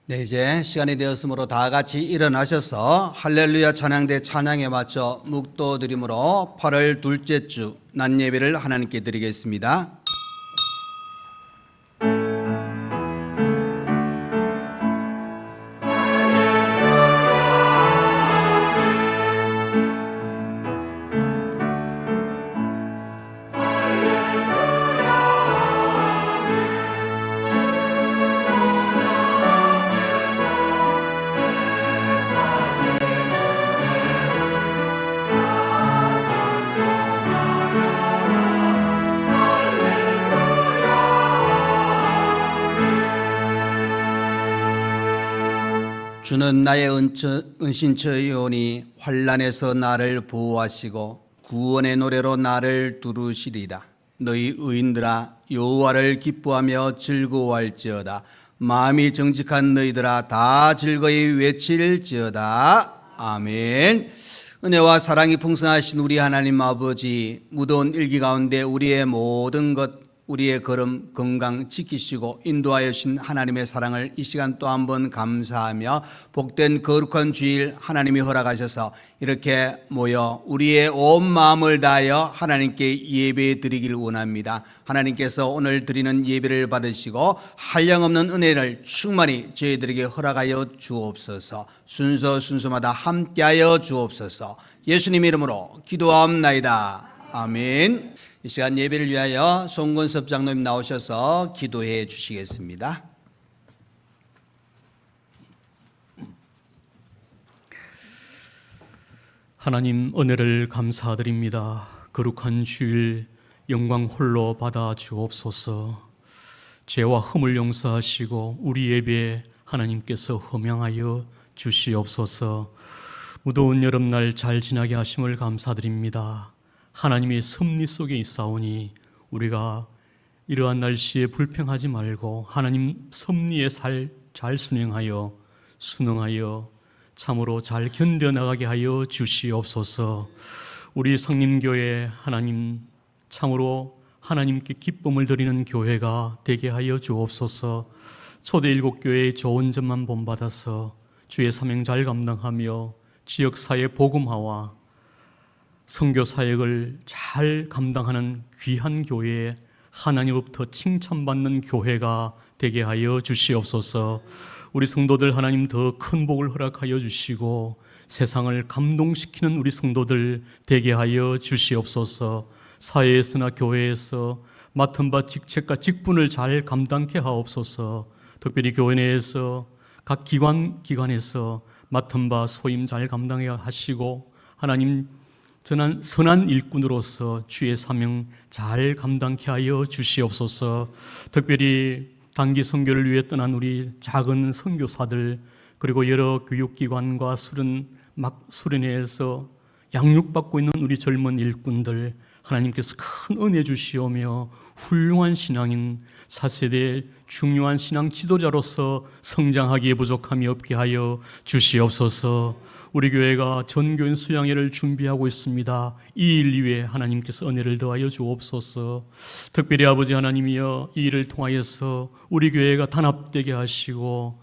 네, 이제 시간이 되었으므로 다 같이 일어나셔서 할렐루야 찬양대 찬양에 맞춰 묵도드림으로 8월 둘째 주 낮 예배를 하나님께 드리겠습니다. 주는 나의 은신처이오니 환난에서 나를 보호하시고 구원의 노래로 나를 두르시리라. 너희 의인들아 여호와를 기뻐하며 즐거워할지어다. 마음이 정직한 너희들아 다 즐거이 외칠지어다. 아멘. 은혜와 사랑이 풍성하신 우리 하나님 아버지, 무더운 일기 가운데 우리의 모든 것, 우리의 걸음 건강 지키시고 인도하여 주신 하나님의 사랑을 이 시간 또 한 번 감사하며 복된 거룩한 주일 하나님이 허락하셔서 이렇게 모여 우리의 온 마음을 다하여 하나님께 예배 드리기를 원합니다. 하나님께서 오늘 드리는 예배를 받으시고 한량없는 은혜를 충만히 저희들에게 허락하여 주옵소서. 순서마다 함께하여 주옵소서. 예수님 이름으로 기도하옵나이다. 아멘. 이 시간 예배를 위하여 송건섭 장로님 나오셔서 기도해 주시겠습니다. 하나님 은혜를 감사드립니다. 거룩한 주일 영광 홀로 받아 주옵소서. 죄와 흠을 용서하시고 우리 예배에 하나님께서 허명하여 주시옵소서. 무더운 여름날 잘 지나게 하심을 감사드립니다. 하나님이 섭리 속에 있사오니 우리가 이러한 날씨에 불평하지 말고 하나님 섭리에 잘 순응하여 참으로 잘 견뎌나가게 하여 주시옵소서. 우리 성림교회 하나님 참으로 하나님께 기쁨을 드리는 교회가 되게 하여 주옵소서. 초대 일곱교회의 좋은 점만 본받아서 주의 사명 잘 감당하며 지역사회 복음화와 선교 사역을 잘 감당하는 귀한 교회에 하나님으로부터 칭찬받는 교회가 되게 하여 주시옵소서. 우리 성도들 하나님 더 큰 복을 허락하여 주시고 세상을 감동시키는 우리 성도들 되게 하여 주시옵소서. 사회에서나 교회에서 맡은 바 직책과 직분을 잘 감당케 하옵소서. 특별히 교회 내에서 각 기관에서 맡은 바 소임 잘 감당해 하시고 하나님 선한 일꾼으로서 주의 사명 잘 감당케 하여 주시옵소서. 특별히 단기 선교를 위해 떠난 우리 작은 선교사들 그리고 여러 교육기관과 수련회에서 양육받고 있는 우리 젊은 일꾼들 하나님께서 큰 은혜 주시오며 훌륭한 신앙인 4세대 중요한 신앙 지도자로서 성장하기에 부족함이 없게 하여 주시옵소서. 우리 교회가 전교인 수양회를 준비하고 있습니다. 이 일 위해 하나님께서 은혜를 더하여 주옵소서. 특별히 아버지 하나님이여 이 일을 통하여서 우리 교회가 단합되게 하시고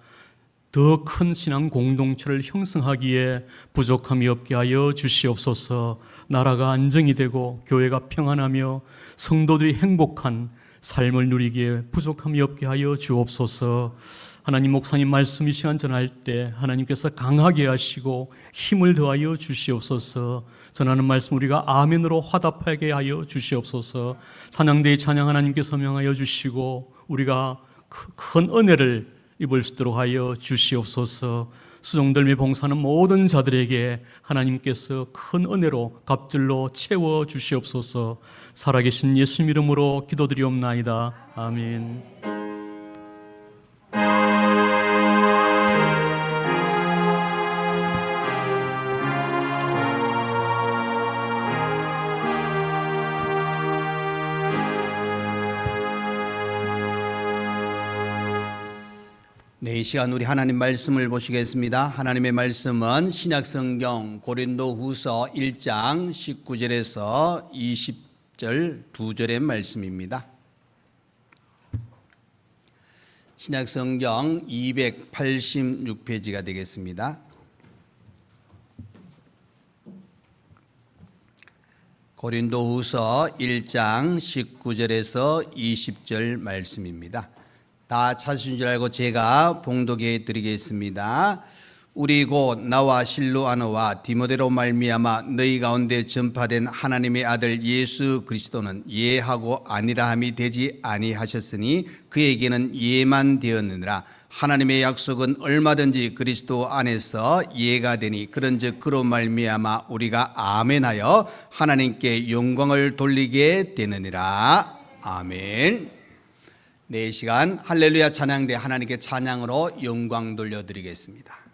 더 큰 신앙 공동체를 형성하기에 부족함이 없게 하여 주시옵소서. 나라가 안정이 되고 교회가 평안하며 성도들이 행복한 삶을 누리기에 부족함이 없게 하여 주옵소서. 하나님 목사님 말씀 이 시간 전할 때 하나님께서 강하게 하시고 힘을 더하여 주시옵소서. 전하는 말씀 우리가 아멘으로 화답하게 하여 주시옵소서. 찬양대의 찬양 하나님께서 명하여 주시고 우리가 큰 은혜를 입을 수 있도록 하여 주시옵소서. 수종들매 봉사하는 모든 자들에게 하나님께서 큰 은혜로 갑절로 채워 주시옵소서. 살아계신 예수님 이름으로 기도드리옵나이다. 아멘. 네, 이 시간 우리 하나님 말씀을 보시겠습니다. 하나님의 말씀은 신약성경 고린도후서 1장 19절에서 20절 2절의 말씀입니다. 신약성경 286페이지가 되겠습니다. 고린도후서 1장 19절에서 20절 말씀입니다. 다 찾으신 줄 알고 제가 봉독해 드리겠습니다. 우리 곧 나와 실로아너와 디모데로 말미암아 너희 가운데 전파된 하나님의 아들 예수 그리스도는 예하고 아니라함이 되지 아니하셨으니 그에게는 예만 되었느니라. 하나님의 약속은 얼마든지 그리스도 안에서 예가 되니 그런즉 그로 말미암아 우리가 아멘하여 하나님께 영광을 돌리게 되느니라. 아멘. 네, 이 시간 할렐루야 찬양대 하나님께 찬양으로 영광 돌려드리겠습니다.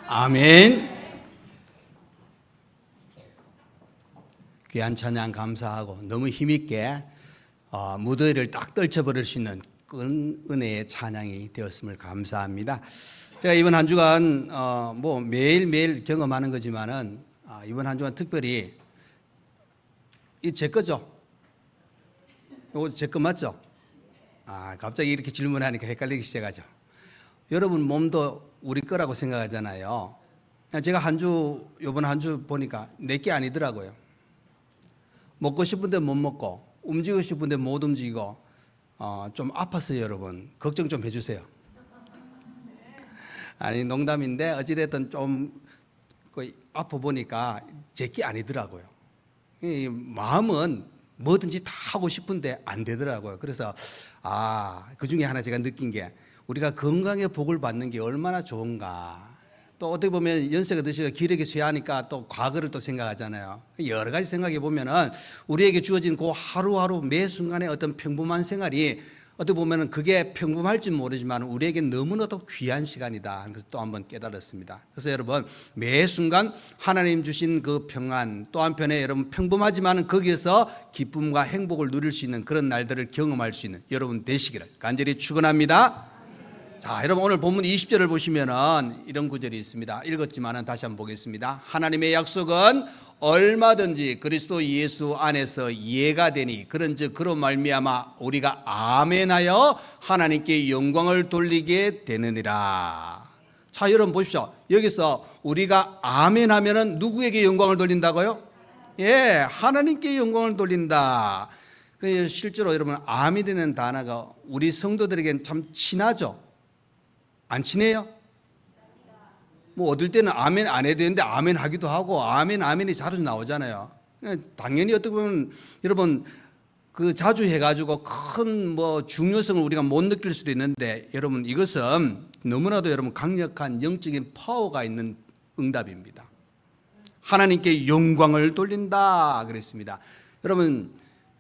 아멘. 귀한 찬양 감사하고 너무 힘있게 무더위를 딱 떨쳐버릴 수 있는 큰 은혜의 찬양이 되었음을 감사합니다. 제가 이번 한 주간 뭐 매일매일 경험하는 거지만은 이번 한 주간 특별히 이 제 거죠? 이거 제 거 맞죠? 갑자기 이렇게 질문하니까 헷갈리기 시작하죠. 여러분 몸도 우리 거라고 생각하잖아요. 제가 이번 한 주 보니까 내게 아니더라고요. 먹고 싶은데 못 먹고 움직이고 싶은데 못 움직이고 좀 아팠어요. 여러분 걱정 좀 해주세요. 아니 농담인데 어찌됐든 좀 아파 보니까 제게 아니더라고요. 이 마음은 뭐든지 다 하고 싶은데 안 되더라고요. 그래서 그 중에 하나 제가 느낀 게 우리가 건강의 복을 받는 게 얼마나 좋은가. 또 어떻게 보면 연세가 드시고 기력이 쇠하니까 또 과거를 또 생각하잖아요. 여러 가지 생각해 보면은 우리에게 주어진 그 하루하루 매 순간의 어떤 평범한 생활이 어떻게 보면은 그게 평범할지 모르지만 우리에게 너무나도 귀한 시간이다 하는 것을 또 한번 깨달았습니다. 그래서 여러분 매 순간 하나님 주신 그 평안, 또 한편에 여러분 평범하지만 거기에서 기쁨과 행복을 누릴 수 있는 그런 날들을 경험할 수 있는 여러분 되시기를 간절히 축원합니다. 자, 여러분 오늘 본문 20절을 보시면은 이런 구절이 있습니다. 읽었지만은 다시 한번 보겠습니다. 하나님의 약속은 얼마든지 그리스도 예수 안에서 예가 되니 그런즉 그로 말미암아 우리가 아멘하여 하나님께 영광을 돌리게 되느니라. 자, 여러분 보십시오. 여기서 우리가 아멘하면은 누구에게 영광을 돌린다고요? 예, 하나님께 영광을 돌린다. 실제로 여러분 아멘이라는 단어가 우리 성도들에게는 참 친하죠. 안 친해요? 뭐 어떨 때는 아멘 안 해도 되는데 아멘 하기도 하고 아멘이 자주 나오잖아요. 당연히 어떻게 보면 여러분 그 자주 해가지고 큰 뭐 중요성을 우리가 못 느낄 수도 있는데 여러분 이것은 너무나도 여러분 강력한 영적인 파워가 있는 응답입니다. 하나님께 영광을 돌린다 그랬습니다. 여러분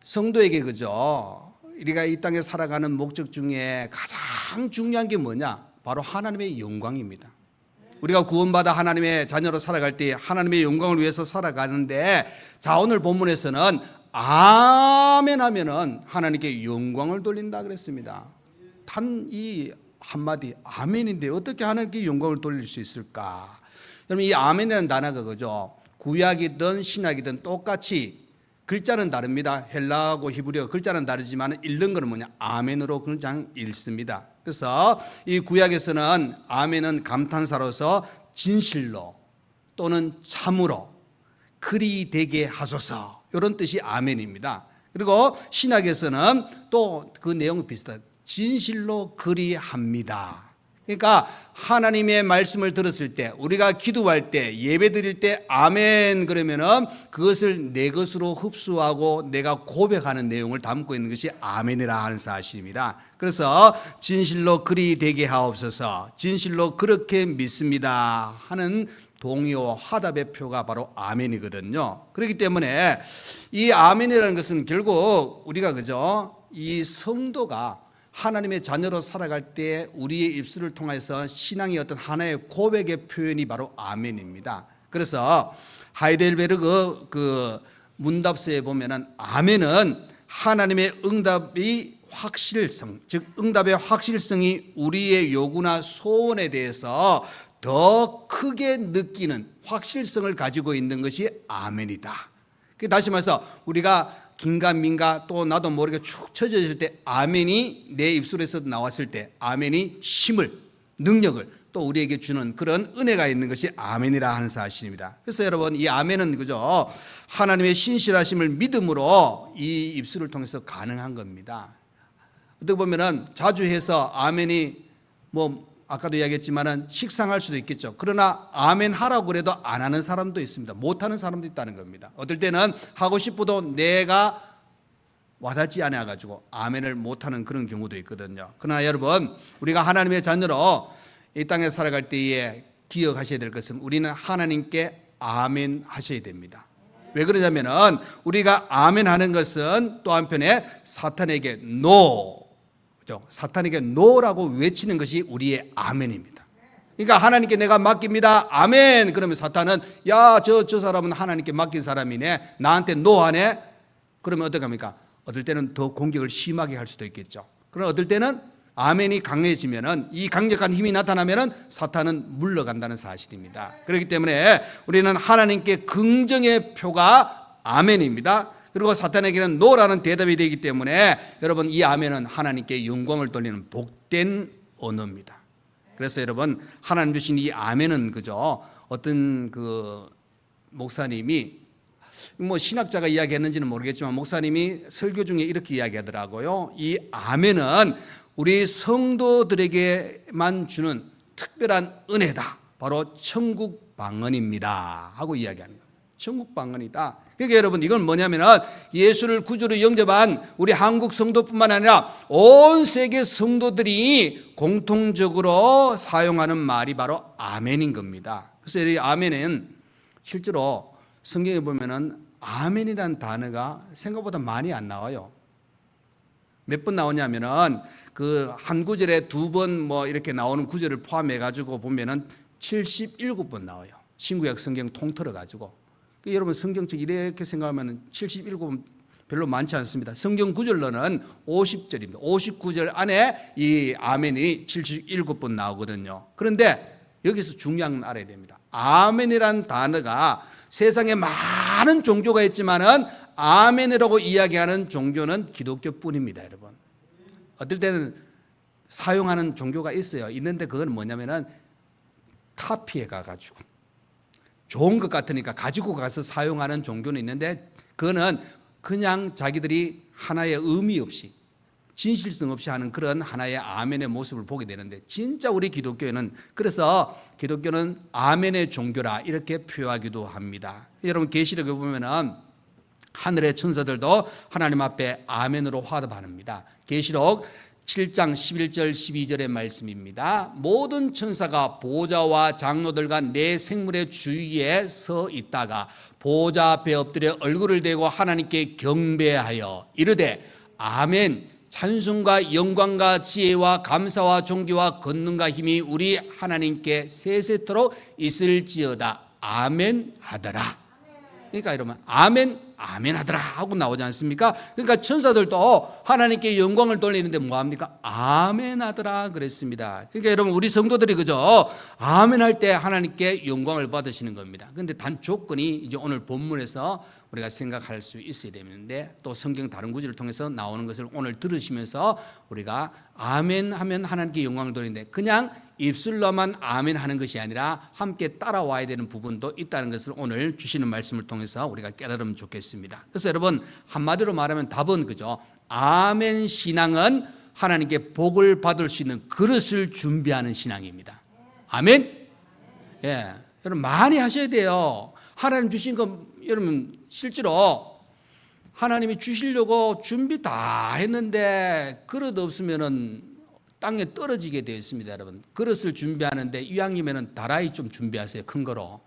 성도에게 그죠? 우리가 이 땅에 살아가는 목적 중에 가장 중요한 게 뭐냐? 바로 하나님의 영광입니다. 우리가 구원받아 하나님의 자녀로 살아갈 때 하나님의 영광을 위해서 살아가는데 자 오늘 본문에서는 아멘 하면은 하나님께 영광을 돌린다 그랬습니다. 단 이 한마디 아멘인데 어떻게 하나님께 영광을 돌릴 수 있을까? 여러분 이 아멘이라는 단어가 그죠? 구약이든 신약이든 똑같이 글자는 다릅니다. 헬라어하고 히브리어 글자는 다르지만 읽는 것은 뭐냐? 아멘으로 그냥 읽습니다. 그래서 이 구약에서는 아멘은 감탄사로서 진실로 또는 참으로 그리 되게 하소서 이런 뜻이 아멘입니다. 그리고 신약에서는 또 그 내용이 비슷해요. 진실로 그리합니다. 그러니까 하나님의 말씀을 들었을 때 우리가 기도할 때 예배 드릴 때 아멘 그러면은 그것을 내 것으로 흡수하고 내가 고백하는 내용을 담고 있는 것이 아멘이라 하는 사실입니다. 그래서 진실로 그리 되게 하옵소서 진실로 그렇게 믿습니다 하는 동의와 화답의 표가 바로 아멘이거든요. 그렇기 때문에 이 아멘이라는 것은 결국 우리가 그죠? 이 성도가 하나님의 자녀로 살아갈 때 우리의 입술을 통해서 신앙의 어떤 하나의 고백의 표현이 바로 아멘입니다. 그래서 하이델베르그 그 문답서에 보면은 아멘은 하나님의 응답이 확실성, 즉 응답의 확실성이 우리의 요구나 소원에 대해서 더 크게 느끼는 확실성을 가지고 있는 것이 아멘이다. 다시 말해서 우리가 긴가민가 또 나도 모르게 축 처져질 때 아멘이 내 입술에서 나왔을 때 아멘이 힘을 능력을 또 우리에게 주는 그런 은혜가 있는 것이 아멘이라 하는 사실입니다. 그래서 여러분 이 아멘은 그죠? 하나님의 신실하심을 믿음으로 이 입술을 통해서 가능한 겁니다. 어떻게 보면은 자주 해서 아멘이 뭐 아까도 이야기했지만은 식상할 수도 있겠죠. 그러나 아멘 하라고 그래도 안 하는 사람도 있습니다. 못 하는 사람도 있다는 겁니다. 어떨 때는 하고 싶어도 내가 와닿지 않아 가지고 아멘을 못 하는 그런 경우도 있거든요. 그러나 여러분 우리가 하나님의 자녀로 이 땅에 살아갈 때에 기억하셔야 될 것은 우리는 하나님께 아멘 하셔야 됩니다. 왜 그러냐면은 우리가 아멘 하는 것은 또 한편에 사탄에게 노 사탄에게 노라고 외치는 것이 우리의 아멘입니다. 그러니까 하나님께 내가 맡깁니다. 아멘. 그러면 사탄은 야, 저 사람은 하나님께 맡긴 사람이네. 나한테 노하네. 그러면 어떡합니까? 어떨 때는 더 공격을 심하게 할 수도 있겠죠. 그러나 어떨 때는 아멘이 강해지면은 이 강력한 힘이 나타나면은 사탄은 물러간다는 사실입니다. 그렇기 때문에 우리는 하나님께 긍정의 표가 아멘입니다. 그리고 사탄에게는 노라는 대답이 되기 때문에 여러분 이 아멘은 하나님께 영광을 돌리는 복된 언어입니다. 그래서 여러분 하나님 주신 이 아멘은 그죠? 어떤 그 목사님이 뭐 신학자가 이야기했는지는 모르겠지만 목사님이 설교 중에 이렇게 이야기하더라고요. 이 아멘은 우리 성도들에게만 주는 특별한 은혜다. 바로 천국 방언입니다 하고 이야기하는 거예요. 천국 방언이다. 그러니까 여러분 이건 뭐냐면은 예수를 구주로 영접한 우리 한국 성도뿐만 아니라 온 세계 성도들이 공통적으로 사용하는 말이 바로 아멘인 겁니다. 그래서 이 아멘은 실제로 성경에 보면은 아멘이라는 단어가 생각보다 많이 안 나와요. 몇 번 나오냐면은 그 한 구절에 두 번 뭐 이렇게 나오는 구절을 포함해 가지고 보면은 77번 나와요. 신구약 성경 통틀어 가지고. 여러분 성경책 이렇게 생각하면 77번 별로 많지 않습니다. 성경 구절로는 50절입니다. 59절 안에 이 아멘이 77번 나오거든요. 그런데 여기서 중요한 건 알아야 됩니다. 아멘이라는 단어가 세상에 많은 종교가 있지만은 아멘이라고 이야기하는 종교는 기독교뿐입니다, 여러분. 어떨 때는 사용하는 종교가 있어요. 있는데 그건 뭐냐면은 카피해 가가지고 좋은 것 같으니까 가지고 가서 사용하는 종교는 있는데 그거는 그냥 자기들이 하나의 의미 없이 진실성 없이 하는 그런 하나의 아멘의 모습을 보게 되는데 진짜 우리 기독교는 그래서 기독교는 아멘의 종교라 이렇게 표현하기도 합니다. 여러분 계시록에 보면은 하늘의 천사들도 하나님 앞에 아멘으로 화답합니다. 계시록 7장 11절 12절의 말씀입니다. 모든 천사가 보좌와 장로들과 네 생물의 주위에 서 있다가 보좌 앞에 엎드려 얼굴을 대고 하나님께 경배하여 이르되 아멘. 찬송과 영광과 지혜와 감사와 존귀와 권능과 힘이 우리 하나님께 세세토록 있을지어다. 아멘 하더라. 그러니까 여러분 아멘 아멘 하더라 하고 나오지 않습니까? 그러니까 천사들도 하나님께 영광을 돌리는데 뭐합니까? 아멘 하더라 그랬습니다. 그러니까 여러분 우리 성도들이 그죠? 아멘 할 때 하나님께 영광을 받으시는 겁니다. 그런데 단 조건이 이제 오늘 본문에서 우리가 생각할 수 있어야 되는데 또 성경 다른 구절을 통해서 나오는 것을 오늘 들으시면서 우리가 아멘 하면 하나님께 영광을 돌리는데 그냥 입술로만 아멘 하는 것이 아니라 함께 따라와야 되는 부분도 있다는 것을 오늘 주시는 말씀을 통해서 우리가 깨달으면 좋겠습니다. 그래서 여러분 한마디로 말하면 답은 그죠? 아멘 신앙은 하나님께 복을 받을 수 있는 그릇을 준비하는 신앙입니다. 아멘? 예, 여러분 많이 하셔야 돼요. 하나님 주신 거 여러분 실제로 하나님이 주시려고 준비 다 했는데 그릇 없으면은 땅에 떨어지게 되어 있습니다, 여러분. 그릇을 준비하는데 이왕이면은 다라이 좀 준비하세요, 큰 거로.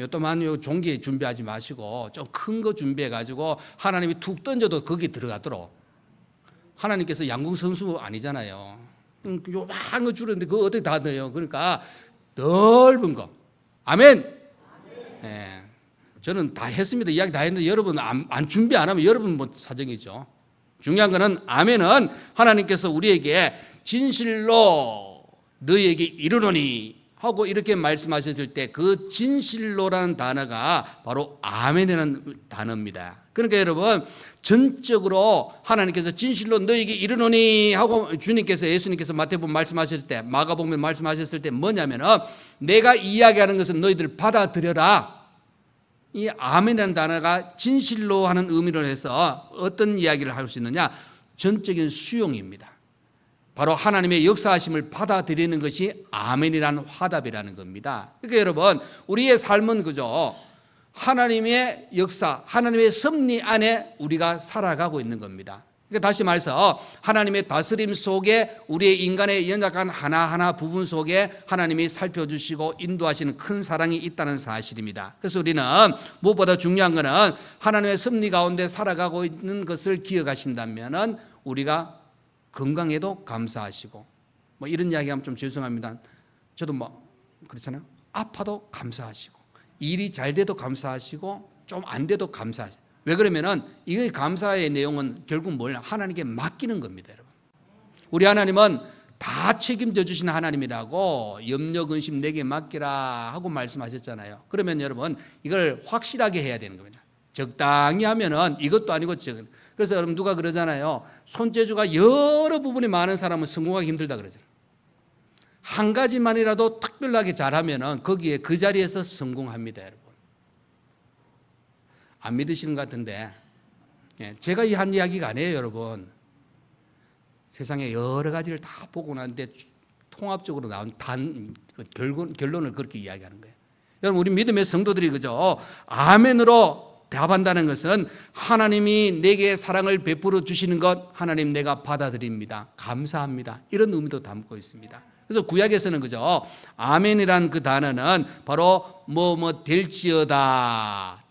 또만 요 종기 준비하지 마시고 좀 큰 거 준비해 가지고 하나님이 툭 던져도 거기 들어가도록. 하나님께서 양궁 선수 아니잖아요. 요만한 거 주는데 그거 어떻게 다 넣어요? 그러니까 넓은 거. 아멘. 예. 저는 다 했습니다. 이야기 다 했는데 여러분 안 준비 안 하면 여러분 뭐 사정이죠. 중요한 거는 아멘은 하나님께서 우리에게 진실로 너희에게 이르노니 하고 이렇게 말씀하셨을 때 그 진실로라는 단어가 바로 아멘이라는 단어입니다. 그러니까 여러분 전적으로 하나님께서 진실로 너희에게 이르노니 하고 주님께서 예수님께서 마태복음 말씀하셨을 때 마가복음 말씀하셨을 때 뭐냐면은 내가 이야기하는 것은 너희들 받아들여라. 이 아멘이라는 단어가 진실로 하는 의미로 해서 어떤 이야기를 할 수 있느냐? 전적인 수용입니다. 바로 하나님의 역사하심을 받아들이는 것이 아멘이라는 화답이라는 겁니다. 그러니까 여러분 우리의 삶은 그죠? 하나님의 역사, 하나님의 섭리 안에 우리가 살아가고 있는 겁니다. 그러니까 다시 말해서 하나님의 다스림 속에 우리의 인간의 연약한 하나하나 부분 속에 하나님이 살펴주시고 인도하시는 큰 사랑이 있다는 사실입니다. 그래서 우리는 무엇보다 중요한 것은 하나님의 섭리 가운데 살아가고 있는 것을 기억하신다면 우리가 건강에도 감사하시고 뭐 이런 이야기하면 좀 죄송합니다. 저도 뭐 그렇잖아요. 아파도 감사하시고 일이 잘 돼도 감사하시고 좀 안 돼도 감사하시고 왜 그러면은 이 감사의 내용은 결국 뭘 하나님께 맡기는 겁니다, 여러분. 우리 하나님은 다 책임져 주신 하나님이라고 염려 근심 내게 맡기라 하고 말씀하셨잖아요. 그러면 여러분 이걸 확실하게 해야 되는 겁니다. 적당히 하면은 이것도 아니고 그래서 여러분 누가 그러잖아요. 손재주가 여러 부분이 많은 사람은 성공하기 힘들다 그러잖아요. 한 가지만이라도 특별하게 잘하면은 거기에 그 자리에서 성공합니다, 여러분. 안 믿으시는 것 같은데 제가 이 한 이야기가 아니에요, 여러분. 세상에 여러 가지를 다 보고 났는데 통합적으로 나온 결론을 그렇게 이야기하는 거예요. 여러분 우리 믿음의 성도들이 그죠? 아멘으로 답한다는 것은 하나님이 내게 사랑을 베풀어 주시는 것 하나님 내가 받아들입니다. 감사합니다. 이런 의미도 담고 있습니다. 그래서 구약에서는 그죠? 아멘이란 그 단어는 바로 될지어다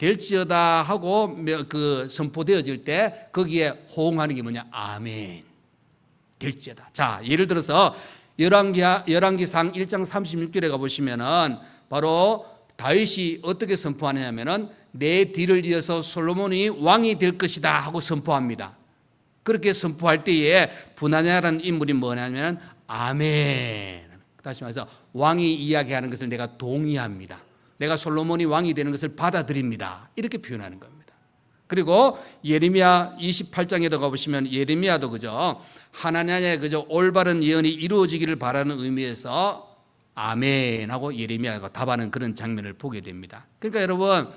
하고 그 선포되어질 때 거기에 호응하는 게 뭐냐? 아멘. 될지어다. 자, 예를 들어서 열왕기상 1장 36절에 가보시면은 바로 다윗이 어떻게 선포하느냐면은 내 뒤를 이어서 솔로몬이 왕이 될 것이다 하고 선포합니다. 그렇게 선포할 때에 분하냐라는 인물이 뭐냐면 아멘. 다시 말해서 왕이 이야기하는 것을 내가 동의합니다. 내가 솔로몬이 왕이 되는 것을 받아들입니다. 이렇게 표현하는 겁니다. 그리고 예레미야 28장에도 가보시면 예레미야도 그죠? 하나님의 그저 올바른 예언이 이루어지기를 바라는 의미에서 아멘 하고 예레미야가 답하는 그런 장면을 보게 됩니다. 그러니까 여러분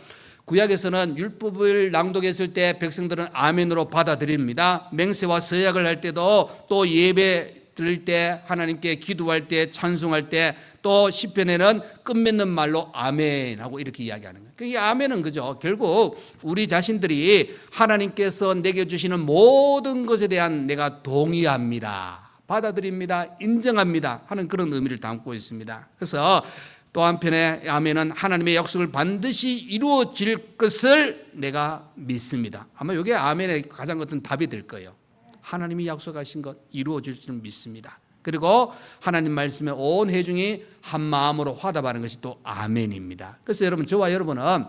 구약에서는 율법을 낭독했을 때 백성들은 아멘으로 받아들입니다. 맹세와 서약을 할 때도 또 예배 드릴 때 하나님께 기도할 때 찬송할 때 또 시편에는 끝맺는 말로 아멘 하고 이렇게 이야기하는 거예요. 이 아멘은 그죠? 결국 우리 자신들이 하나님께서 내게 주시는 모든 것에 대한 내가 동의합니다. 받아들입니다. 인정합니다. 하는 그런 의미를 담고 있습니다. 그래서 또 한편에 아멘은 하나님의 약속을 반드시 이루어질 것을 내가 믿습니다. 아마 이게 아멘의 가장 어떤 답이 될 거예요. 하나님이 약속하신 것 이루어질 줄 믿습니다. 그리고 하나님 말씀에 온 회중이 한 마음으로 화답하는 것이 또 아멘입니다. 그래서 여러분 저와 여러분은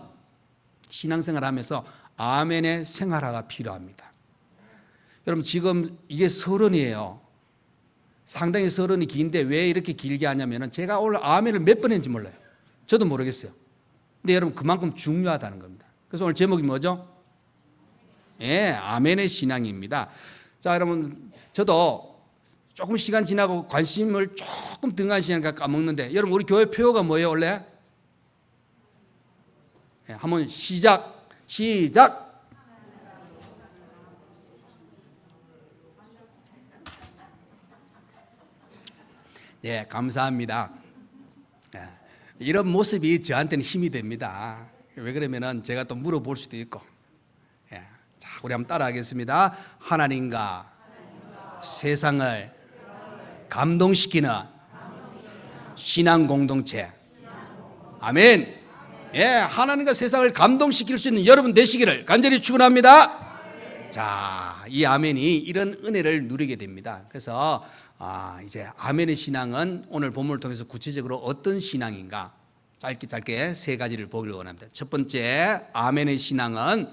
신앙생활 하면서 아멘의 생활화가 필요합니다. 여러분 지금 이게 서론이에요. 상당히 서론이 긴데 왜 이렇게 길게 하냐면 제가 오늘 아멘을 몇 번 했는지 몰라요. 저도 모르겠어요. 근데 여러분 그만큼 중요하다는 겁니다. 그래서 오늘 제목이 뭐죠? 예, 아멘의 신앙입니다. 자, 여러분 저도 조금 시간 지나고 관심을 조금 등한시하니까 까먹는데 여러분 우리 교회 표어가 뭐예요 원래? 예, 한번 시작. 네, 감사합니다. 이런 모습이 저한테는 힘이 됩니다. 왜 그러면은 제가 또 물어볼 수도 있고. 자, 우리 한번 따라하겠습니다. 하나님과 세상을 감동시키는 신앙 공동체. 아멘. 예, 하나님과 세상을 감동시킬 수 있는 여러분 되시기를 간절히 축원합니다. 자, 이 아멘이 이런 은혜를 누리게 됩니다. 그래서 이제 아멘의 신앙은 오늘 본문을 통해서 구체적으로 어떤 신앙인가 짧게 세 가지를 보기를 원합니다. 첫 번째, 아멘의 신앙은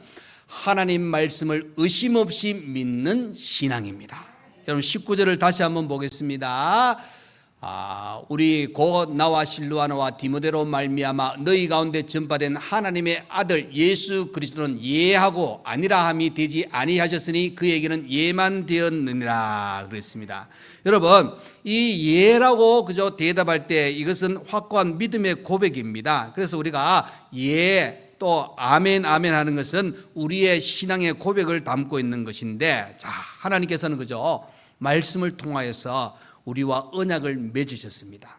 하나님 말씀을 의심 없이 믿는 신앙입니다. 여러분 19절을 다시 한번 보겠습니다. 우리 곧 나와 실루아나와 디모데로 말미암아 너희 가운데 전파된 하나님의 아들 예수 그리스도는 예하고 아니라함이 되지 아니하셨으니 그에게는 예만 되었느니라 그랬습니다. 여러분 이 예라고 그저 대답할 때 이것은 확고한 믿음의 고백입니다. 그래서 우리가 예 또 아멘 하는 것은 우리의 신앙의 고백을 담고 있는 것인데, 자 하나님께서는 그저 말씀을 통하여서 우리와 언약을 맺으셨습니다.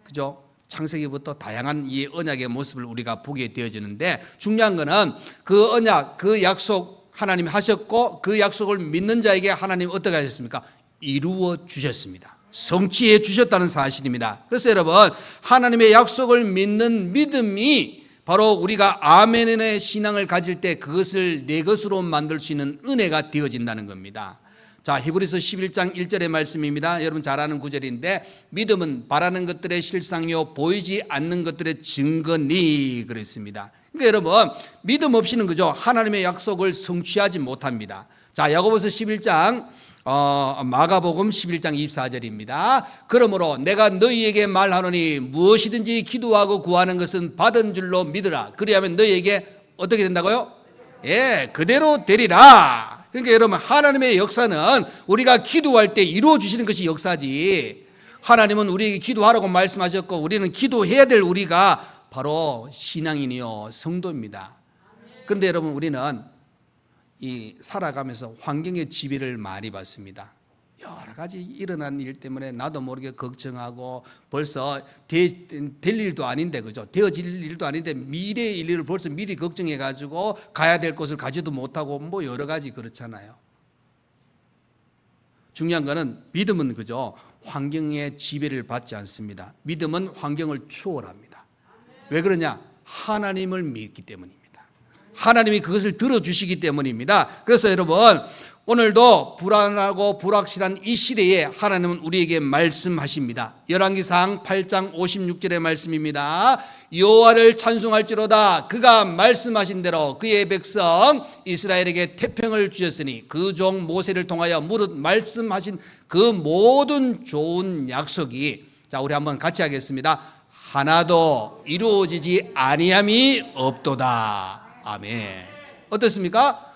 그죠? 창세기부터 다양한 이 언약의 모습을 우리가 보게 되어지는데 중요한 거는 그 언약, 그 약속 하나님 하셨고 그 약속을 믿는 자에게 하나님 어떻게 하셨습니까? 이루어 주셨습니다. 성취해 주셨다는 사실입니다. 그래서 여러분 하나님의 약속을 믿는 믿음이 바로 우리가 아멘의 신앙을 가질 때 그것을 내 것으로 만들 수 있는 은혜가 되어진다는 겁니다. 자, 히브리서 11장 1절의 말씀입니다. 여러분 잘 아는 구절인데 믿음은 바라는 것들의 실상이요 보이지 않는 것들의 증거니 그랬습니다. 그러니까 여러분 믿음 없이는 그죠 하나님의 약속을 성취하지 못합니다. 자, 야고보서 11장 마가복음 11장 24절입니다. 그러므로 내가 너희에게 말하노니 무엇이든지 기도하고 구하는 것은 받은 줄로 믿으라. 그리하면 너희에게 어떻게 된다고요? 예, 그대로 되리라. 그러니까 여러분 하나님의 역사는 우리가 기도할 때 이루어 주시는 것이 역사지, 하나님은 우리에게 기도하라고 말씀하셨고 우리는 기도해야 될 우리가 바로 신앙인이요 성도입니다. 그런데 여러분 우리는 이 살아가면서 환경의 지배를 많이 받습니다. 여러 가지 일어난 일 때문에 나도 모르게 걱정하고 벌써 될 일도 아닌데, 그죠? 되어질 일도 아닌데 미래의 일을 벌써 미리 걱정해 가지고 가야 될 곳을 가지도 못하고 뭐 여러 가지 그렇잖아요. 중요한 거는 믿음은, 그죠? 환경의 지배를 받지 않습니다. 믿음은 환경을 추월합니다. 왜 그러냐? 하나님을 믿기 때문입니다. 하나님이 그것을 들어주시기 때문입니다. 그래서 여러분, 오늘도 불안하고 불확실한 이 시대에 하나님은 우리에게 말씀하십니다. 열왕기상 8장 56절의 말씀입니다. 여호와를 찬송할지로다. 그가 말씀하신 대로 그의 백성 이스라엘에게 태평을 주셨으니 그 종 모세를 통하여 무릇 말씀하신 그 모든 좋은 약속이, 자, 우리 한번 같이 하겠습니다. 하나도 이루어지지 아니함이 없도다. 아멘. 어떻습니까?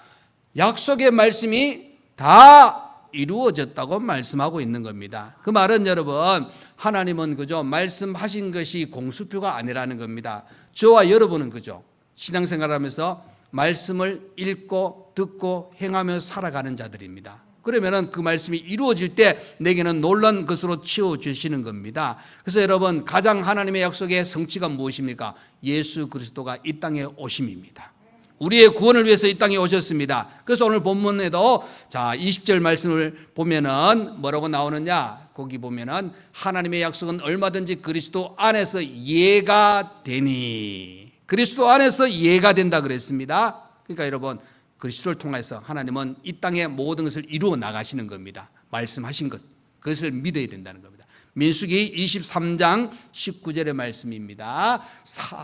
약속의 말씀이 다 이루어졌다고 말씀하고 있는 겁니다. 그 말은 여러분, 하나님은, 그죠, 말씀하신 것이 공수표가 아니라는 겁니다. 저와 여러분은, 그죠, 신앙생활하면서 말씀을 읽고 듣고 행하며 살아가는 자들입니다. 그러면은 그 말씀이 이루어질 때 내게는 놀란 것으로 치워주시는 겁니다. 그래서 여러분, 가장 하나님의 약속의 성취가 무엇입니까? 예수 그리스도가 이 땅에 오심입니다. 우리의 구원을 위해서 이 땅에 오셨습니다. 그래서 오늘 본문에도, 자, 20절 말씀을 보면은 뭐라고 나오느냐? 거기 보면은 하나님의 약속은 얼마든지 그리스도 안에서 예가 되니, 그리스도 안에서 예가 된다 그랬습니다. 그러니까 여러분, 그리스도를 통해서 하나님은 이 땅의 모든 것을 이루어 나가시는 겁니다. 말씀하신 것, 그것을 믿어야 된다는 겁니다. 민수기 23장 19절의 말씀입니다.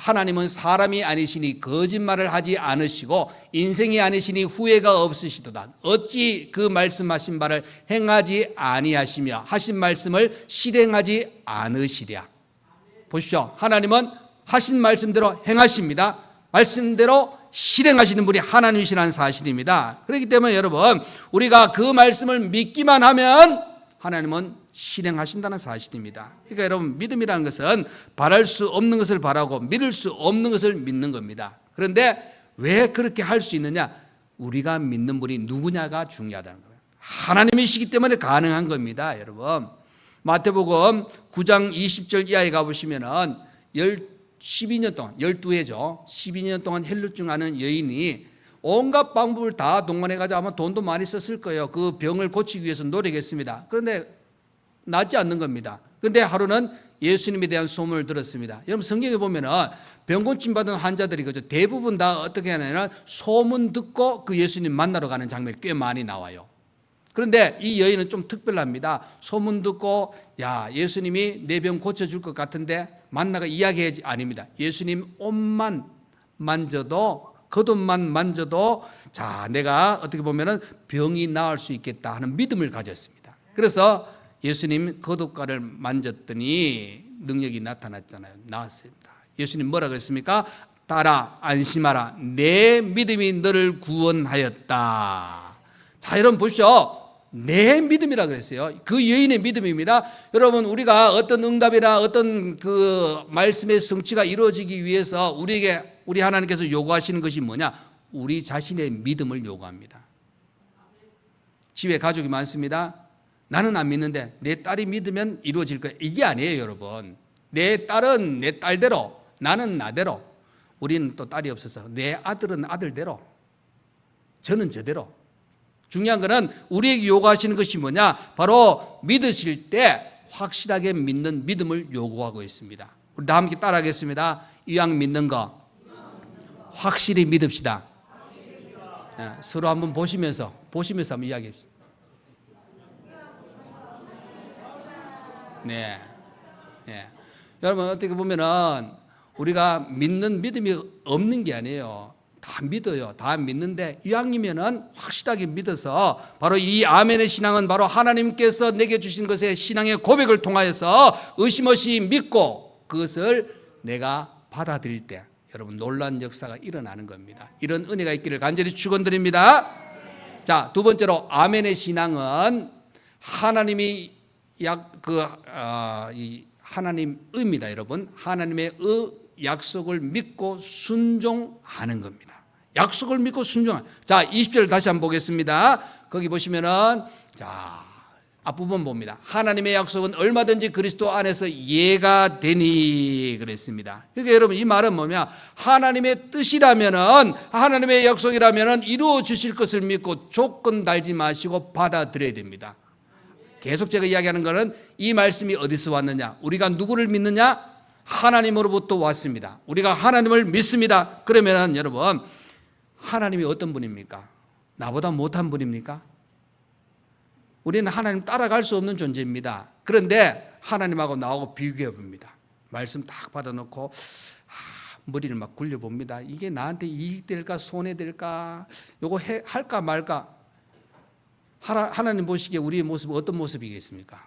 하나님은 사람이 아니시니 거짓말을 하지 않으시고 인생이 아니시니 후회가 없으시도다. 어찌 그 말씀하신 바를 행하지 아니하시며 하신 말씀을 실행하지 않으시랴. 보십시오. 하나님은 하신 말씀대로 행하십니다. 말씀대로 실행하시는 분이 하나님이시라는 사실입니다. 그렇기 때문에 여러분, 우리가 그 말씀을 믿기만 하면 하나님은 실행하신다는 사실입니다. 그러니까 여러분, 믿음이라는 것은 바랄 수 없는 것을 바라고 믿을 수 없는 것을 믿는 겁니다. 그런데 왜 그렇게 할 수 있느냐? 우리가 믿는 분이 누구냐가 중요하다는 거예요. 하나님이시기 때문에 가능한 겁니다. 여러분, 마태복음 9장 20절 이하에 가보시면은 12년 동안, 12회죠. 12년 동안 혈루증하는 여인이 온갖 방법을 다 동원해가지고 아마 돈도 많이 썼을 거예요. 그 병을 고치기 위해서 노력했습니다. 그런데 낫지 않는 겁니다. 그런데 하루는 예수님에 대한 소문을 들었습니다. 여러분, 성경에 보면은 병 고침 받은 환자들이, 그죠, 대부분 다 어떻게 하냐면 소문 듣고 그 예수님 만나러 가는 장면이 꽤 많이 나와요. 그런데 이 여인은 좀 특별합니다. 소문 듣고, 야, 예수님이 내 병 고쳐줄 것 같은데 만나가 이야기하지 아닙니다. 예수님 옷만 만져도, 겉옷만 만져도, 자, 내가 어떻게 보면은 병이 나을 수 있겠다 하는 믿음을 가졌습니다. 그래서 예수님 겉옷가를 만졌더니 능력이 나타났잖아요. 나왔습니다. 예수님 뭐라 그랬습니까? 딸아, 안심하라. 내 믿음이 너를 구원하였다. 자, 여러분 보십시오. 내 믿음이라 그랬어요. 그 여인의 믿음입니다. 여러분, 우리가 어떤 응답이나 어떤 그 말씀의 성취가 이루어지기 위해서 우리 하나님께서 요구하시는 것이 뭐냐? 우리 자신의 믿음을 요구합니다. 집에 가족이 많습니다. 나는 안 믿는데 내 딸이 믿으면 이루어질 거야. 이게 아니에요, 여러분. 내 딸은 내 딸대로, 나는 나대로. 우리는 또 딸이 없어서 내 아들은 아들대로, 저는 저대로. 중요한 것은 우리에게 요구하시는 것이 뭐냐? 바로 믿으실 때 확실하게 믿는 믿음을 요구하고 있습니다. 우리 다 함께 따라하겠습니다. 이왕 믿는 거 확실히 믿읍시다. 서로 한번 보시면서 한번 이야기합시다. 네. 여러분, 어떻게 보면은 우리가 믿는 믿음이 없는 게 아니에요. 다 믿어요. 다 믿는데 이왕이면은 확실하게 믿어서, 바로 이 아멘의 신앙은 바로 하나님께서 내게 주신 것의 신앙의 고백을 통하여서 의심 없이 믿고 그것을 내가 받아들일 때 여러분, 놀라운 역사가 일어나는 겁니다. 이런 은혜가 있기를 간절히 축원드립니다. 자, 두 번째로 아멘의 신앙은 하나님이 하나님입니다. 여러분, 하나님의 약속을 믿고 순종하는 겁니다. 약속을 믿고 순종하는. 자, 20절 다시 한번 보겠습니다. 거기 보시면은, 자, 앞부분 봅니다. 하나님의 약속은 얼마든지 그리스도 안에서 예가 되니 그랬습니다. 그러니까 여러분 이 말은 뭐냐? 하나님의 뜻이라면은, 하나님의 약속이라면은 이루어 주실 것을 믿고 조건 달지 마시고 받아들여야 됩니다. 계속 제가 이야기하는 것은 이 말씀이 어디서 왔느냐? 우리가 누구를 믿느냐? 하나님으로부터 왔습니다. 우리가 하나님을 믿습니다. 그러면은 여러분, 하나님이 어떤 분입니까? 나보다 못한 분입니까? 우리는 하나님 따라갈 수 없는 존재입니다. 그런데 하나님하고 나하고 비교해 봅니다. 말씀 딱 받아놓고 머리를 막 굴려봅니다. 이게 나한테 이익될까 손해될까, 요거 할까 말까. 하나님 보시기에 우리의 모습은 어떤 모습이겠습니까?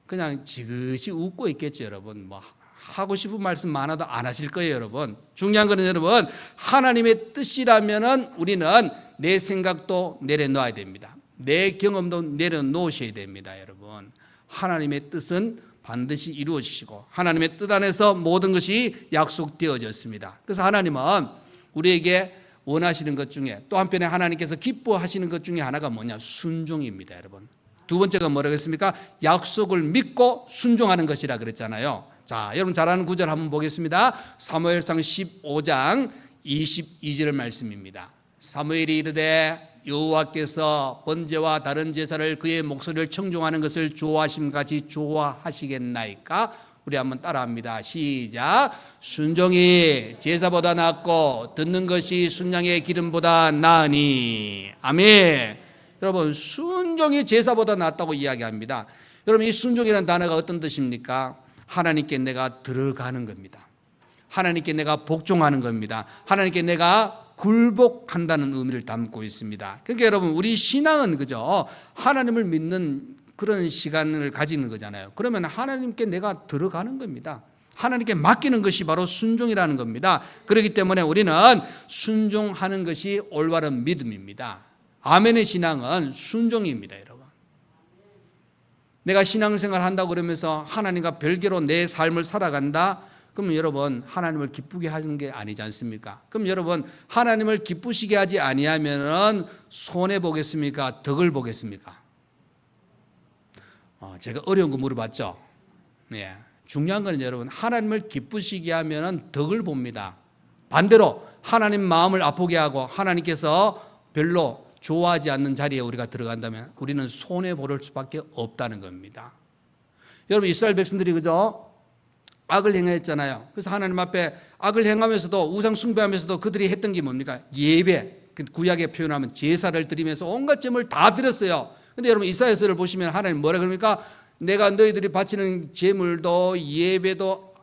그냥 지그시 웃고 있겠죠. 여러분 뭐 하고 싶은 말씀 많아도 안 하실 거예요. 여러분 중요한 거는 여러분, 하나님의 뜻이라면은 우리는 내 생각도 내려놓아야 됩니다. 내 경험도 내려놓으셔야 됩니다. 여러분 하나님의 뜻은 반드시 이루어지시고 하나님의 뜻 안에서 모든 것이 약속되어졌습니다. 그래서 하나님은 우리에게 원하시는 것 중에 또 한편에 하나님께서 기뻐하시는 것 중에 하나가 뭐냐? 순종입니다. 여러분 두 번째가 뭐라고 했습니까? 약속을 믿고 순종하는 것이라 그랬잖아요. 자, 여러분 잘 아는 구절 한번 보겠습니다. 사무엘상 15장 22절 말씀입니다. 사무엘이 이르되 여호와께서 번제와 다른 제사를 그의 목소리를 청종하는 것을 좋아하심 같이 좋아하시겠나이까? 우리 한번 따라합니다. 시작. 순종이 제사보다 낫고 듣는 것이 순양의 기름보다 나으니. 아멘. 여러분 순종이 제사보다 낫다고 이야기합니다. 여러분 이 순종이라는 단어가 어떤 뜻입니까? 하나님께 내가 들어가는 겁니다. 하나님께 내가 복종하는 겁니다. 하나님께 내가 굴복한다는 의미를 담고 있습니다. 그러니까 여러분 우리 신앙은 그죠? 하나님을 믿는 그런 시간을 가지는 거잖아요. 그러면 하나님께 내가 들어가는 겁니다. 하나님께 맡기는 것이 바로 순종이라는 겁니다. 그렇기 때문에 우리는 순종하는 것이 올바른 믿음입니다. 아멘의 신앙은 순종입니다. 여러분 내가 신앙생활 한다고 그러면서 하나님과 별개로 내 삶을 살아간다? 그러면 여러분 하나님을 기쁘게 하는 게 아니지 않습니까? 그럼 여러분 하나님을 기쁘시게 하지 아니하면은 손해 보겠습니까? 덕을 보겠습니까? 제가 어려운 거 물어봤죠. 네. 중요한 건 여러분 하나님을 기쁘시게 하면은 덕을 봅니다. 반대로 하나님 마음을 아프게 하고 하나님께서 별로 좋아하지 않는 자리에 우리가 들어간다면 우리는 손해 볼 수밖에 없다는 겁니다. 여러분 이스라엘 백성들이 그죠? 악을 행했잖아요. 그래서 하나님 앞에 악을 행하면서도 우상 숭배하면서도 그들이 했던 게 뭡니까? 예배. 구약에 표현하면 제사를 드리면서 온갖 제물을 다 드렸어요. 근데 여러분 이사야서를 보시면 하나님 뭐라 그럽니까? 내가 너희들이 바치는 제물도 예배도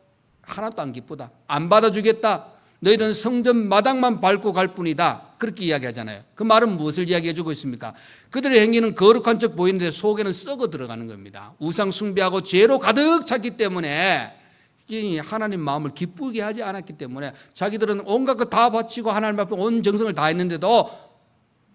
하나도 안 기쁘다. 안 받아주겠다. 너희들은 성전 마당만 밟고 갈 뿐이다. 그렇게 이야기하잖아요. 그 말은 무엇을 이야기해 주고 있습니까? 그들의 행위는 거룩한 척 보이는데 속에는 썩어 들어가는 겁니다. 우상 숭배하고 죄로 가득 찼기 때문에 하나님 마음을 기쁘게 하지 않았기 때문에 자기들은 온갖 것 다 바치고 하나님 앞에 온 정성을 다했는데도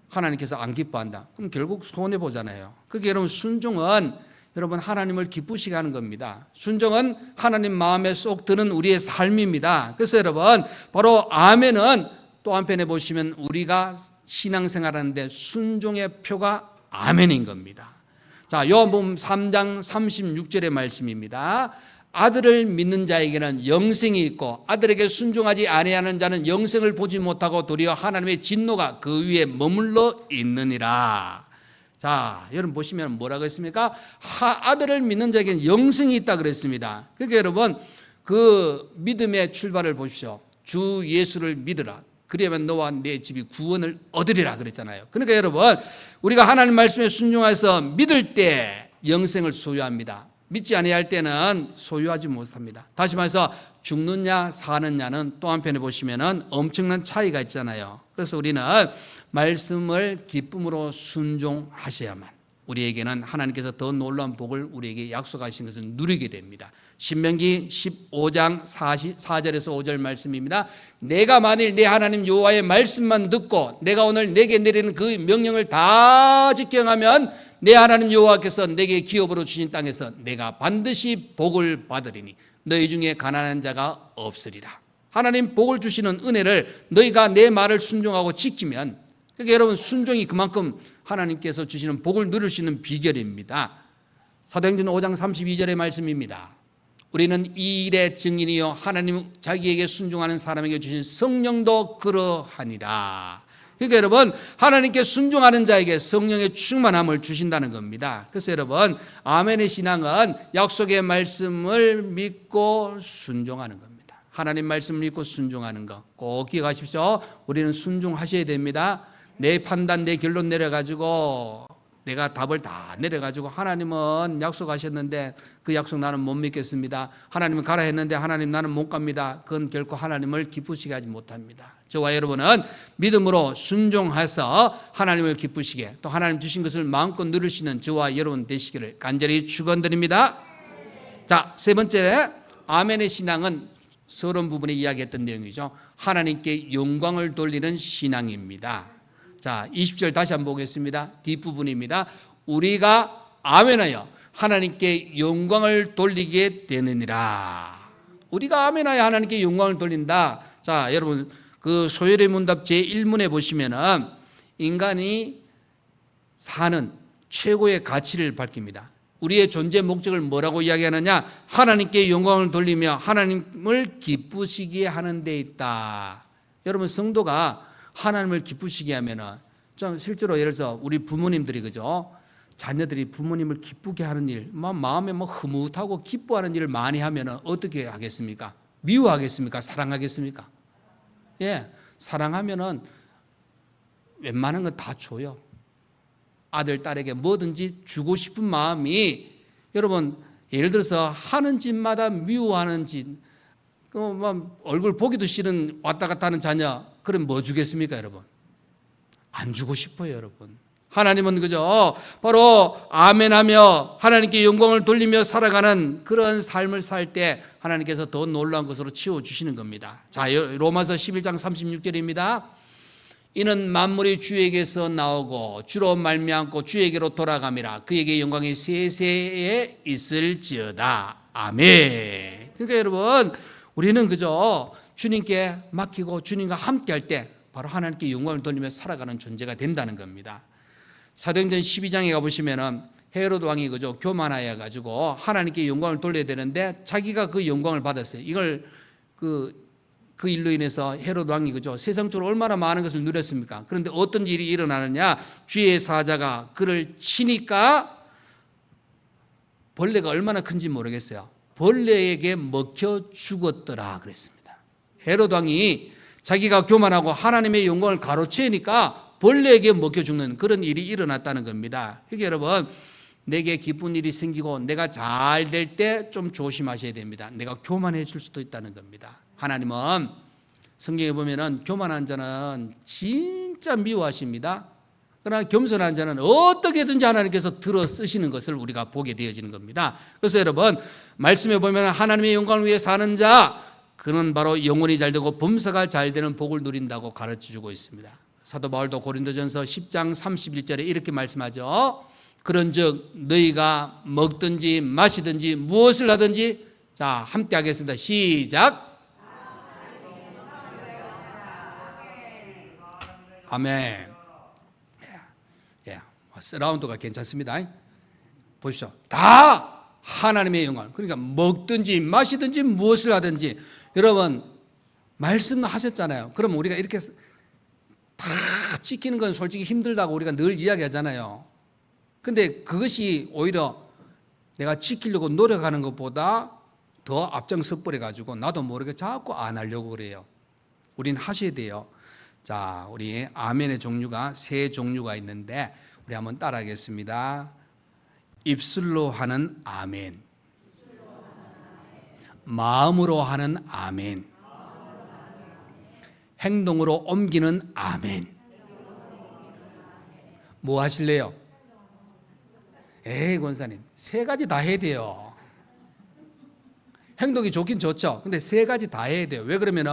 하나님께서 안 기뻐한다. 그럼 결국 손해보잖아요. 그게 여러분 순종은 여러분 하나님을 기쁘시게 하는 겁니다. 순종은 하나님 마음에 쏙 드는 우리의 삶입니다. 그래서 여러분 바로 아멘은 또 한편에 보시면 우리가 신앙생활하는데 순종의 표가 아멘인 겁니다. 자, 요한복음 3장 36절의 말씀입니다. 아들을 믿는 자에게는 영생이 있고 아들에게 순종하지 아니하는 자는 영생을 보지 못하고 도리어 하나님의 진노가 그 위에 머물러 있느니라. 자, 여러분 보시면 뭐라고 했습니까? 아들을 믿는 자에게는 영생이 있다 그랬습니다. 그러니까 여러분 그 믿음의 출발을 보십시오. 주 예수를 믿으라. 그러면 너와 내 집이 구원을 얻으리라 그랬잖아요. 그러니까 여러분 우리가 하나님 말씀에 순종해서 믿을 때 영생을 소유합니다. 믿지 아니할 때는 소유하지 못합니다. 다시 말해서 죽느냐 사느냐는 또 한편에 보시면은 엄청난 차이가 있잖아요. 그래서 우리는 말씀을 기쁨으로 순종하셔야만 우리에게는 하나님께서 더 놀라운 복을 우리에게 약속하신 것을 누리게 됩니다. 신명기 15장 4절에서 5절 말씀입니다. 내가 만일 내 하나님 여호와의 말씀만 듣고 내가 오늘 내게 내리는 그 명령을 다 지켜가면 내 하나님 여호와께서 내게 기업으로 주신 땅에서 내가 반드시 복을 받으리니 너희 중에 가난한 자가 없으리라. 하나님 복을 주시는 은혜를 너희가 내 말을 순종하고 지키면, 그러니까 여러분 순종이 그만큼 하나님께서 주시는 복을 누릴 수 있는 비결입니다. 사도행전 5장 32절의 말씀입니다. 우리는 이 일의 증인이요 하나님 자기에게 순종하는 사람에게 주신 성령도 그러하니라. 그러니까 여러분, 하나님께 순종하는 자에게 성령의 충만함을 주신다는 겁니다. 그래서 여러분, 아멘의 신앙은 약속의 말씀을 믿고 순종하는 겁니다. 하나님 말씀을 믿고 순종하는 거 꼭 기억하십시오. 우리는 순종하셔야 됩니다. 내 판단, 내 결론 내려가지고 내가 답을 다 내려가지고 하나님은 약속하셨는데 그 약속 나는 못 믿겠습니다. 하나님은 가라 했는데 하나님 나는 못 갑니다. 그건 결코 하나님을 기쁘시게 하지 못합니다. 저와 여러분은 믿음으로 순종해서 하나님을 기쁘시게, 또 하나님 주신 것을 마음껏 누리시는 저와 여러분 되시기를 간절히 축원드립니다. 자, 세 번째, 아멘의 신앙은 서론 부분에 이야기했던 내용이죠. 하나님께 영광을 돌리는 신앙입니다. 자, 20절 다시 한번 보겠습니다. 뒷부분입니다. 우리가 아멘하여 하나님께 영광을 돌리게 되느니라. 우리가 아멘하여 하나님께 영광을 돌린다. 자, 여러분 그 소열의 문답 제1문에 보시면은 인간이 사는 최고의 가치를 밝힙니다. 우리의 존재 목적을 뭐라고 이야기하느냐? 하나님께 영광을 돌리며 하나님을 기쁘시게 하는 데 있다. 여러분, 성도가 하나님을 기쁘시게 하면은, 좀 실제로 예를 들어서 우리 부모님들이, 그죠? 자녀들이 부모님을 기쁘게 하는 일, 마음에 흐뭇하고 기뻐하는 일을 많이 하면은 어떻게 하겠습니까? 미워하겠습니까? 사랑하겠습니까? 예, 사랑하면은 웬만한 건 다 줘요. 아들, 딸에게 뭐든지 주고 싶은 마음이, 여러분, 예를 들어서 하는 짓마다 미워하는 짓, 얼굴 보기도 싫은 왔다 갔다 하는 자녀, 그럼 뭐 주겠습니까, 여러분? 안 주고 싶어요, 여러분. 하나님은 그죠? 바로 아멘하며 하나님께 영광을 돌리며 살아가는 그런 삶을 살 때 하나님께서 더 놀라운 것으로 치워주시는 겁니다. 자, 로마서 11장 36절입니다. 이는 만물이 주에게서 나오고 주로 말미암고 주에게로 돌아감이라. 그에게 영광이 세세에 있을지어다. 아멘. 그러니까 여러분, 우리는 그저 주님께 맡기고 주님과 함께 할 때 바로 하나님께 영광을 돌리며 살아가는 존재가 된다는 겁니다. 사도행전 12장에 가보시면은 헤로드 왕이 그저 교만하여 가지고 하나님께 영광을 돌려야 되는데 자기가 그 영광을 받았어요. 이걸 그 일로 인해서 헤로드 왕이 그죠? 세상적으로 얼마나 많은 것을 누렸습니까? 그런데 어떤 일이 일어나느냐? 주의 사자가 그를 치니까 벌레가 얼마나 큰지 모르겠어요. 벌레에게 먹혀 죽었더라 그랬습니다. 헤로드 왕이 자기가 교만하고 하나님의 영광을 가로채니까 벌레에게 먹혀 죽는 그런 일이 일어났다는 겁니다. 그러니까 여러분, 내게 기쁜 일이 생기고 내가 잘 될 때 좀 조심하셔야 됩니다. 내가 교만해질 수도 있다는 겁니다. 하나님은 성경에 보면은 교만한 자는 진짜 미워하십니다. 그러나 겸손한 자는 어떻게든지 하나님께서 들어 쓰시는 것을 우리가 보게 되어지는 겁니다. 그래서 여러분, 말씀에 보면 하나님의 영광을 위해 사는 자, 그는 바로 영혼이 잘 되고 범사가 잘 되는 복을 누린다고 가르쳐주고 있습니다. 사도 바울도 고린도전서 10장 31절에 이렇게 말씀하죠. 그런즉 너희가 먹든지 마시든지 무엇을 하든지, 자, 함께 하겠습니다. 시작. 아멘. 예, 서라운드가 괜찮습니다. 보십시오. 다 하나님의 영광. 그러니까 먹든지 마시든지 무엇을 하든지, 여러분 말씀하셨잖아요. 그럼 우리가 이렇게 다 지키는 건 솔직히 힘들다고 우리가 늘 이야기하잖아요. 근데 그것이 오히려 내가 지키려고 노력하는 것보다 더 앞장서 버려 가지고 나도 모르게 자꾸 안 하려고 그래요. 우린 하셔야 돼요. 자, 우리 아멘의 종류가 세 종류가 있는데 우리 한번 따라하겠습니다. 입술로 하는 아멘, 마음으로 하는 아멘, 행동으로 옮기는 아멘. 뭐 하실래요? 에이, 권사님, 세 가지 다 해야 돼요. 행동이 좋긴 좋죠. 근데 세 가지 다 해야 돼요. 왜 그러면은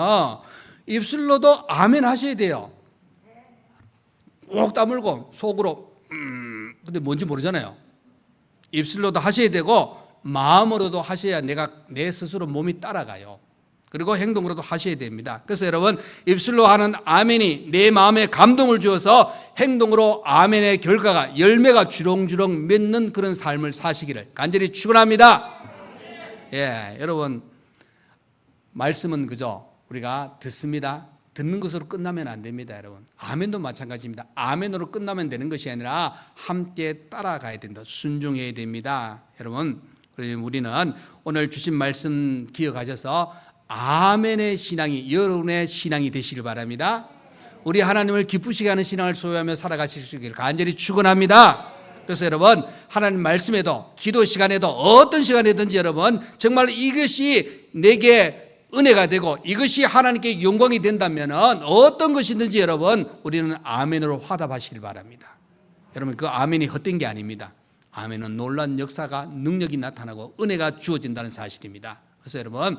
입술로도 아멘 하셔야 돼요. 꼭 다물고 속으로 근데 뭔지 모르잖아요. 입술로도 하셔야 되고 마음으로도 하셔야 내 스스로 몸이 따라가요. 그리고 행동으로도 하셔야 됩니다. 그래서 여러분 입술로 하는 아멘이 내 마음에 감동을 주어서 행동으로 아멘의 결과가 열매가 주렁주렁 맺는 그런 삶을 사시기를 간절히 축원합니다. 예, 여러분 말씀은 그저 우리가 듣습니다. 듣는 것으로 끝나면 안 됩니다, 여러분. 아멘도 마찬가지입니다. 아멘으로 끝나면 되는 것이 아니라 함께 따라가야 된다. 순종해야 됩니다. 여러분, 우리는 오늘 주신 말씀 기억하셔서 아멘의 신앙이 여러분의 신앙이 되시길 바랍니다. 우리 하나님을 기쁘시게 하는 신앙을 소유하며 살아가시길 간절히 축원합니다. 그래서 여러분 하나님 말씀에도 기도 시간에도 어떤 시간이든지 여러분 정말 이것이 내게 은혜가 되고 이것이 하나님께 영광이 된다면 어떤 것이든지 여러분 우리는 아멘으로 화답하시길 바랍니다. 여러분 그 아멘이 헛된 게 아닙니다. 아멘은 놀라운 역사가 능력이 나타나고 은혜가 주어진다는 사실입니다. 그래서 여러분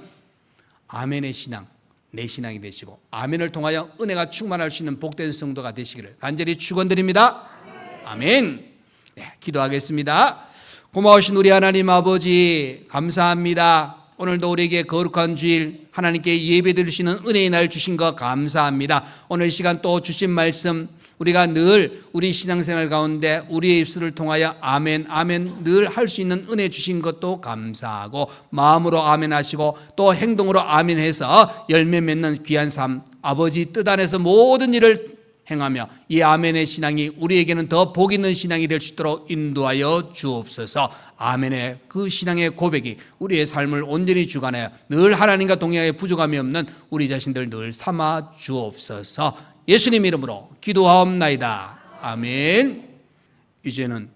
아멘의 신앙 내 신앙이 되시고 아멘을 통하여 은혜가 충만할 수 있는 복된 성도가 되시기를 간절히 축원드립니다. 아멘. 네, 기도하겠습니다. 고마우신 우리 하나님 아버지 감사합니다. 오늘도 우리에게 거룩한 주일 하나님께 예배드리시는 은혜의 날 주신 것 감사합니다. 오늘 시간 또 주신 말씀 우리가 늘 우리 신앙생활 가운데 우리의 입술을 통하여 아멘 아멘 늘 할 수 있는 은혜 주신 것도 감사하고 마음으로 아멘 하시고 또 행동으로 아멘 해서 열매 맺는 귀한 삶 아버지 뜻 안에서 모든 일을 행하며 이 아멘의 신앙이 우리에게는 더 복 있는 신앙이 될 수 있도록 인도하여 주옵소서. 아멘의 그 신앙의 고백이 우리의 삶을 온전히 주관하여 늘 하나님과 동행하여 부족함이 없는 우리 자신들 늘 삼아 주옵소서. 예수님 이름으로 기도하옵나이다. 아멘. 이제는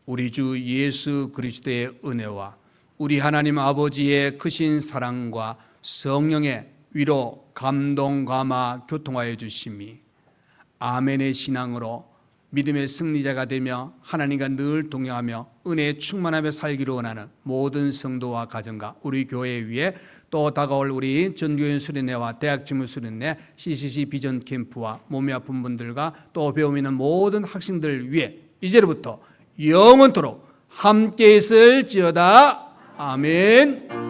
우리 주 예수 그리스도의 은혜와 우리 하나님 아버지의 크신 사랑과 성령의 위로 감동 감화 교통하여 주심이 아멘의 신앙으로 믿음의 승리자가 되며 하나님과 늘 동행하며 은혜에 충만하며 살기를 원하는 모든 성도와 가정과 우리 교회 위에 또 다가올 우리 전교연 수련회와 대학직무 수련회 CCC 비전 캠프와 몸이 아픈 분들과 또 배움 있는 모든 학생들 위해 이제부터 영원토록 함께 있을지어다. 아멘.